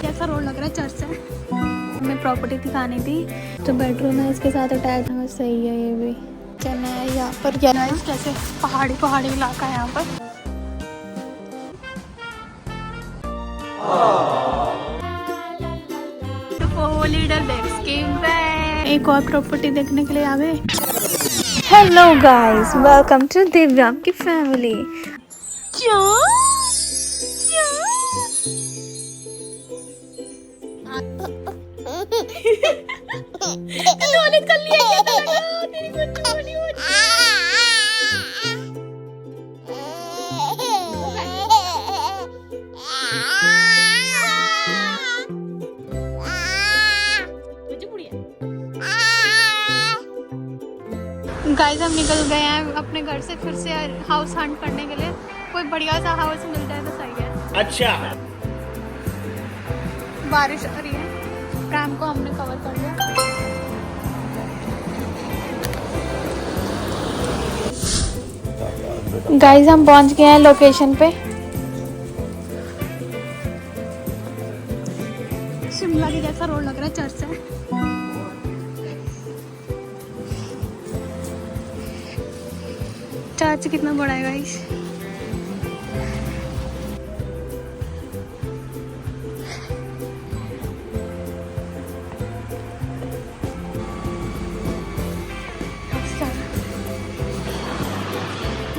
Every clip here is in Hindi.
कैसा रोड लग रहा है चर्च से। हमें प्रॉपर्टी दिखानी थी तो बेडरूम है इसके साथ अटैच है। सही है ये भी। चलना है यहाँ पर क्या है, कैसे पहाड़ी इलाका है यहाँ पर। एक और प्रॉपर्टी देखने के लिए आ गए। Hello guys, welcome to Divyam की फैमिली। टॉयलेट कर लिया क्या? तेरी गुड्डू बनी हो रही है। गाइस हम निकल गए हैं अपने घर से फिर से हाउस हंट करने के लिए। कोई बढ़िया सा हाउस मिल जाए तो सही है। अच्छा, बारिश आ रही है। प्रैम को हमने कवर कर लिया। गाइस हम पहुंच गए हैं लोकेशन पे। शिमला के जैसा रोड लग रहा है चर्च से। चर्च कितना बड़ा है गाइस।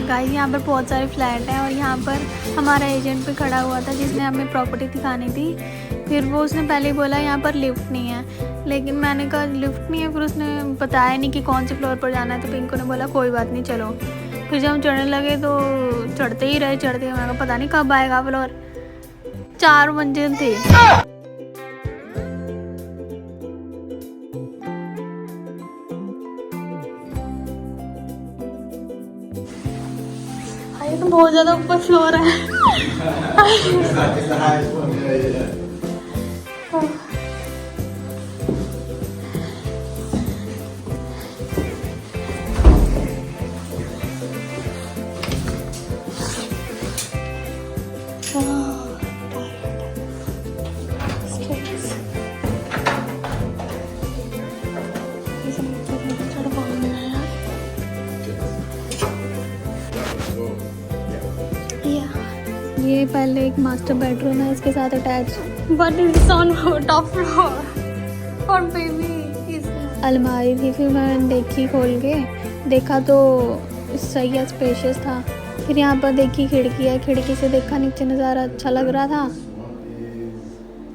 गाइस यहाँ पर बहुत सारे फ्लैट हैं और यहाँ पर हमारा एजेंट भी खड़ा हुआ था जिसने हमें प्रॉपर्टी दिखानी थी। फिर वो उसने पहले ही बोला यहाँ पर लिफ्ट नहीं है, लेकिन मैंने कहा लिफ्ट नहीं है। फिर उसने बताया नहीं कि कौन से फ्लोर पर जाना है, तो पिंको ने बोला कोई बात नहीं चलो। फिर जब हम चढ़ने लगे तो चढ़ते ही रहे। मैंने कहा पता नहीं कब आएगा फ्लोर। 4 मंजिल थी। ये तो बहुत ज्यादा ऊपर फ्लोर है। ये पहले एक मास्टर बेडरूम है इसके साथ attach. But it's on top floor for baby. अलमारी थी, फिर मैंने देखी खोल के, देखा तो सही है, स्पेशियस था। फिर यहाँ पर देखी खिड़की है, खिड़की से देखा नीचे नज़ारा अच्छा लग रहा था,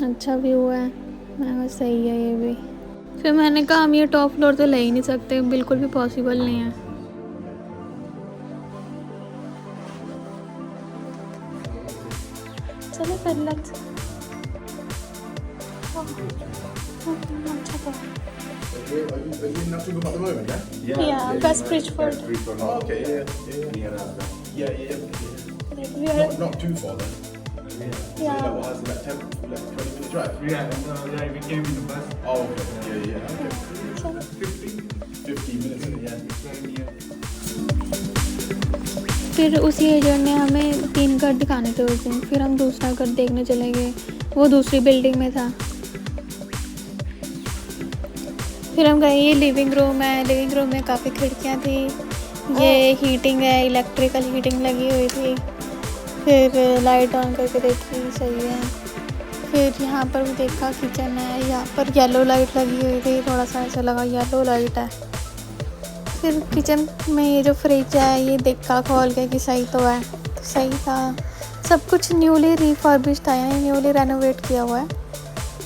अच्छा व्यू है। मैं सही है ये भी। फिर मैंने कहा हम ये टॉप फ्लोर तो ले ही नहीं सकते, बिल्कुल भी पॉसिबल नहीं है। चलो फिर let's. Yeah, Gus Bridgeford. Oh, okay, yeah. Not too far then. Yeah. What has that 20-minute drive? Yeah, we came in the bus. Oh, okay. Yeah. Okay. 15 minutes. Yeah. फिर उसी एजेंट ने हमें 3 घर दिखाने थे उस दिन। फिर हम दूसरा घर देखने चले गए, वो दूसरी बिल्डिंग में था। फिर हम गए, ये लिविंग रूम है। लिविंग रूम में काफ़ी खिड़कियाँ थी। ये हीटिंग है, इलेक्ट्रिकल हीटिंग लगी हुई थी। फिर लाइट ऑन करके देखी, सही है। फिर यहाँ पर भी देखा किचन है, यहाँ पर येलो लाइट लगी हुई थी। थोड़ा सा ऐसा लगा येलो लाइट है। फिर किचन में ये जो फ्रिज है ये देखा खोल के कि सही तो है, तो सही था। सब कुछ न्यूली रिफर्बिश था, यानी न्यूली रेनोवेट किया हुआ है।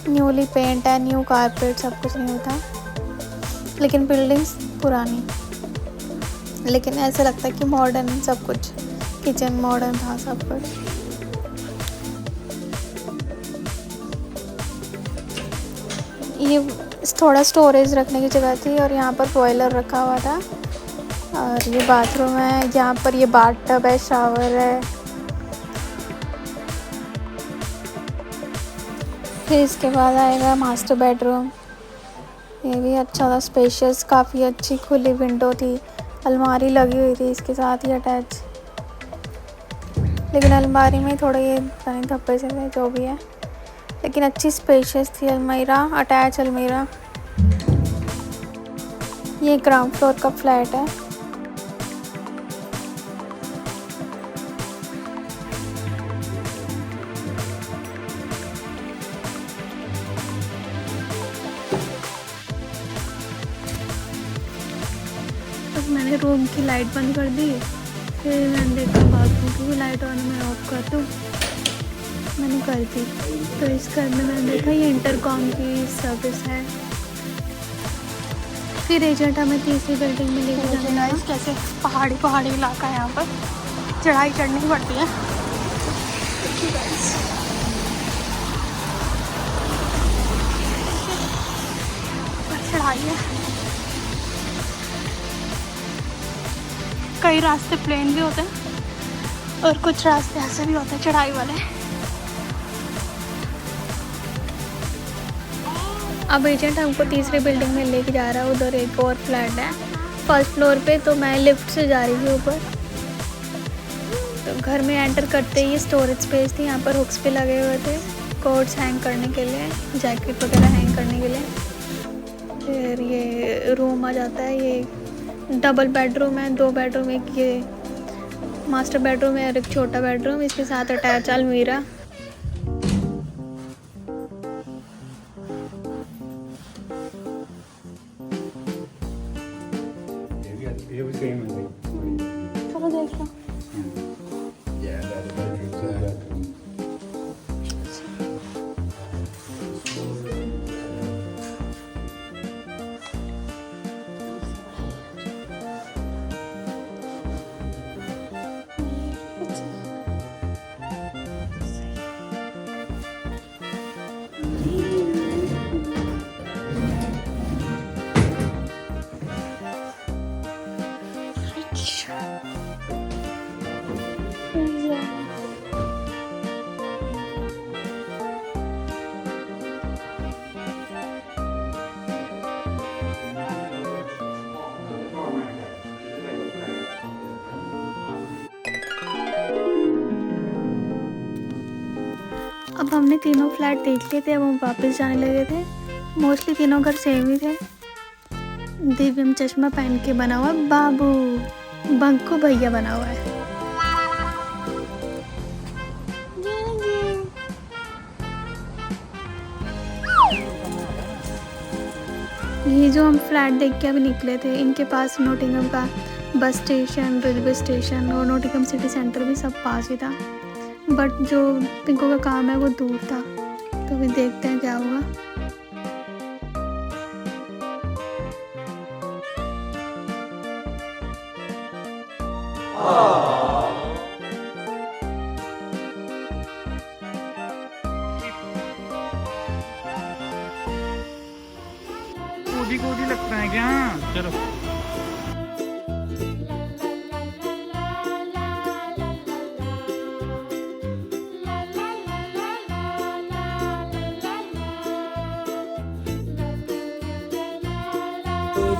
न्यूली पेंट है, न्यू कारपेट, सब कुछ न्यू था। लेकिन बिल्डिंग्स पुरानी, लेकिन ऐसा लगता है कि मॉडर्न सब कुछ। किचन मॉडर्न था सब कुछ। ये थोड़ा स्टोरेज रखने की जगह थी और यहाँ पर बॉयलर रखा हुआ था। और ये बाथरूम है, यहाँ पर ये बाथ टब है, शावर है। फिर इसके बाद आएगा मास्टर बेडरूम। ये भी अच्छा था, स्पेशियस, काफ़ी अच्छी खुली विंडो थी, अलमारी लगी हुई थी इसके साथ ही अटैच। लेकिन अलमारी में थोड़े ये पता नहीं धब्बे से थे, जो भी है, लेकिन अच्छी स्पेशियस थी अलमीरा, अटैच अलमीरा। ये ग्राउंड फ्लोर का फ्लैट है। बस मैंने रूम की लाइट बंद कर दी, फिर मैंने देखा बाथरूम की भी लाइट ऑन, मैं ऑफ कर दूँ, मैंने कर दी। तो इस घर में मैंने देखा ये इंटरकॉम की सर्विस है। फिर एजेंट हमें तीसरी बिल्डिंग में लेके जाना है। कैसे पहाड़ी इलाका है, यहाँ पर चढ़ाई चढ़नी पड़ती है। चढ़ाई है, कई रास्ते प्लेन भी होते हैं और कुछ रास्ते ऐसे भी होते हैं चढ़ाई वाले। अब एजेंट हमको तीसरी बिल्डिंग में लेके जा रहा है। उधर एक और फ्लैट है फर्स्ट फ्लोर पे, तो मैं लिफ्ट से जा रही थी ऊपर। तो घर में एंटर करते ही स्टोरेज स्पेस थी, यहाँ पर हुक्स पे लगे हुए थे कोट्स हैंग करने के लिए, जैकेट वगैरह हैंग करने के लिए। फिर ये रूम आ जाता है, ये डबल बेडरूम है, 2 बेडरूम, एक ये मास्टर बेडरूम है और एक छोटा बेडरूम, इसके साथ अटैच अलमीरा। ये भी सेम है। चलो देख लो। Yeah, they're the bedrooms there. अब हमने तीनों फ्लैट देख लिए थे, अब हम वापस जाने लगे थे। मोस्टली तीनों घर सेम ही थे। दिव्यम चश्मा पहन के बना हुआ बाबू, बंकू भैया बना हुआ है। ये जो हम फ्लैट देख के अभी निकले थे, इनके पास नोटिंगम का बस स्टेशन, रेलवे स्टेशन और नोटिंगम सिटी सेंटर भी सब पास ही था, बट जो पिंको का काम है वो दूर था। तो अभी देखते हैं क्या होगा। कोडी लगता है क्या? चलो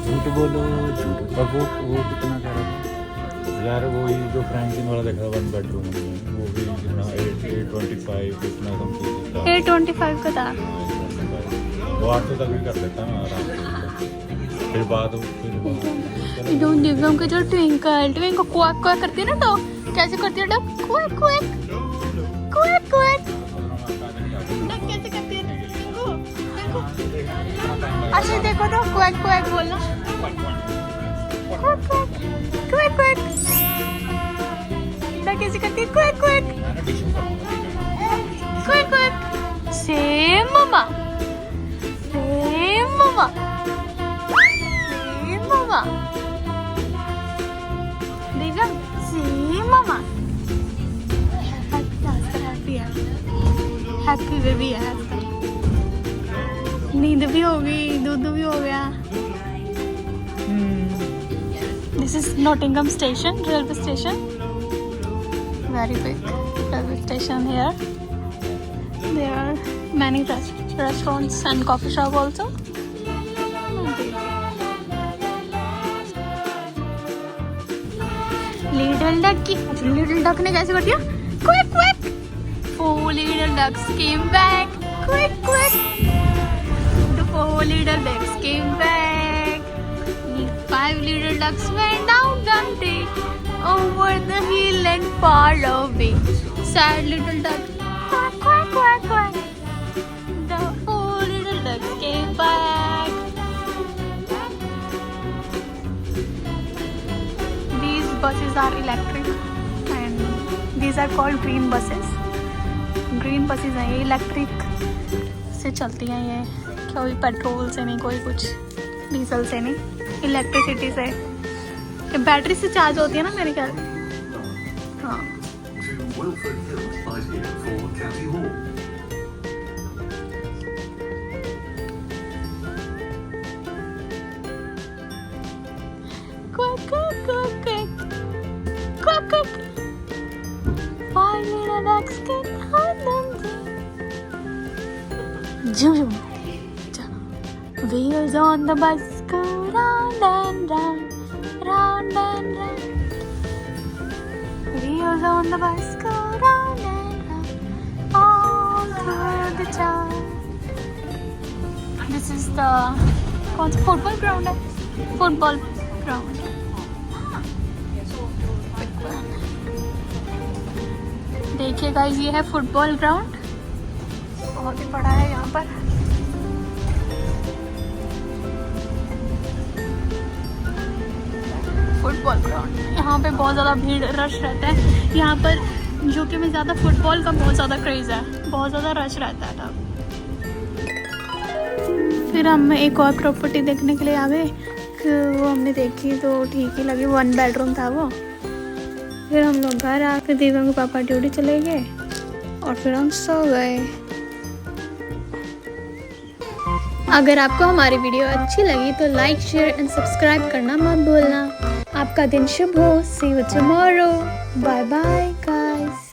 झूठ बोलो, झूठ। और वो कितना कह रहा था यार, वो ही जो फ्रैंकलिन वाला देखा 1 बेडरूम में, वो भी कितना 825 इतना समथिंग 825 का था। वो 800 तक भी कर देता ना आराम से। फिर बाद जो दिव्यम के जो ट्विंकल क्वाक क्वाक करती है ना, तो कैसे करती है duck? Quack quack quack quack, duck कैसे करती है? देखो देखो, अच्छा देखो तो क्वाक क्वाक बोलना, quack quack quack quack, duck कैसे करती है? Quack quack quack quack, same mamma, same mamma, same mamma, Divyam same mamma. Happy baby है, नींद भी हो गई, दूध भी हो गया। This is Nottingham station, railway station, very big railway station here. There are many restaurants and coffee shop also. Little duck ने कैसे कर दिया? Quick, quick! 4 little ducks came back. Quick, quick! The 4 little ducks came back. 5 little ducks went down the day over the hill and far away. Sad little duck, quack, quack, quack, quack. The 4 little ducks came back. These buses are electric and these are called green buses. Green buses हैं ये, इलेक्ट्रिक से चलती हैं ये, कोई पेट्रोल से नहीं, कोई कुछ डीजल से नहीं, इलेक्ट्रिसिटी से, ये बैटरी से चार्ज होती है ना मेरे ख्याल। हाँ Quack, quack, quack, quack. Quack, quack. 5 little ducks can hide them. Zoom, zoom. Wheels on the bus go round and round, round and round. Wheels on the bus go round and round, all through the town. This is the कौन सा फुटबॉल ग्राउंड है? Football ground. देखिए गाइस, ये है फुटबॉल ग्राउंड, बहुत ही बड़ा है यहाँ पर। फुटबॉल ग्राउंड, यहाँ पे बहुत ज़्यादा भीड़ रश रहता है यहाँ पर, जो कि में ज़्यादा फुटबॉल का बहुत ज़्यादा क्रेज़ है, बहुत ज़्यादा रश रहता है तब। फिर हम एक और प्रॉपर्टी देखने के लिए आ गए, वो हमने देखी तो ठीक ही लगी, 1 बेडरूम था वो। फिर हम लोग घर आके दिव्या के पापा ड्यूटी चले गए और फिर हम सो गए। अगर आपको हमारी वीडियो अच्छी लगी तो लाइक, शेयर एंड सब्सक्राइब करना मत भूलना। आपका दिन शुभ हो। See you tomorrow. Bye bye guys.